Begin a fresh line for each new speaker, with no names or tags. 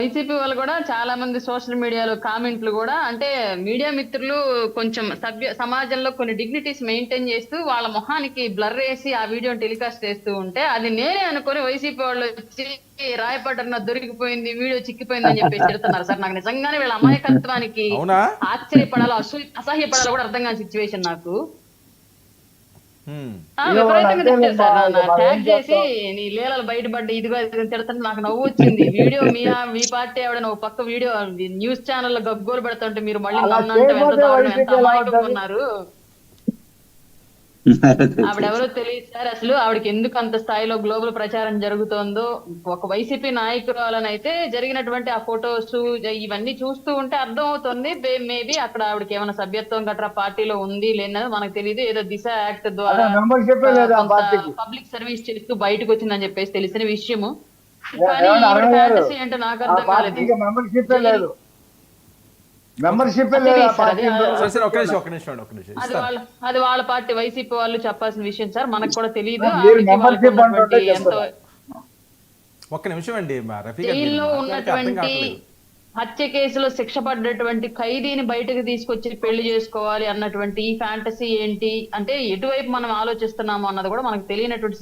YCP వాళ్ళు కూడా చాలా మంది సోషల్ మీడియాలో కామెంట్లు కూడా అంటే మీడియా మిత్రులు కొంచెం సమాజంలో కొన్ని డిగ్నిటీస్ మెయింటైన్ చేస్తూ వాళ్ళ మొహానికి బ్లర్ వేసి ఆ వీడియోని టెలికాస్ట్ చేస్తూ ఉంటే అది నేనే అనుకుని వైసీపీ వాళ్ళు వచ్చి రాయపడ్డ దొరికిపోయింది వీడియో చిక్కిపోయింది అని చెప్పేసి తిడుతున్నారు సార్. నాకు నిజంగానే వీళ్ళ అమాయకత్వానికి ఆశ్చర్యపడాలో అసహ్యపడాలో కూడా అర్థం కాని సిచ్యువేషన్ నాకు. విపరీతంగా తిట్టారు సార్. ట్యాగ్ చేసి నీ లీలలు బయటపడ్డ ఇదిగో తిడుతుంటే నాకు నవ్వు వచ్చింది. వీడియో మీ పార్టీ ఆవిడ ఒక పక్క వీడియో న్యూస్ ఛానల్ గగ్గోలు పెడుతుంటే మీరు మళ్ళీ నన్ను అంటే ఎంత దారుణం, ఎంత అమాయకంగా ఉన్నారు. ఆవిడెవరో తెలియదు సార్. అసలు ఆవిడకి ఎందుకు అంత స్థాయిలో గ్లోబల్ ప్రచారం జరుగుతోందో ఒక వైసీపీ నాయకురాలనైతే జరిగినటువంటి ఆ ఫొటోస్ ఇవన్నీ చూస్తూ ఉంటే అర్థం అవుతుంది. మేబీ అక్కడ ఆవిడకి ఏమైనా సభ్యత్వం గట్రా పార్టీలో ఉంది లేదన్నది మనకు తెలియదు. ఏదో దిశ యాక్ట్ ద్వారా పబ్లిక్ సర్వీస్ చేస్తూ బయటకు వచ్చిందని చెప్పేసి తెలిసిన విషయము. కానీ ఫ్యాంటసీ అంటే నాకు అర్థం కాలేదు. అది వాళ్ళ పార్టీ వైసీపీ వాళ్ళు చెప్పాల్సిన విషయం సార్. మనకు కూడా తెలియదు. జైల్లో ఉన్నటువంటి హత్య కేసులో శిక్ష పడ్డటువంటి ఖైదీని బయటకు తీసుకొచ్చి పెళ్లి చేసుకోవాలి అన్నటువంటి ఈ ఫ్యాంటసీ ఏంటి అంటే ఎటువైపు మనం ఆలోచిస్తున్నాము అన్నది కూడా మనకు తెలియనటువంటి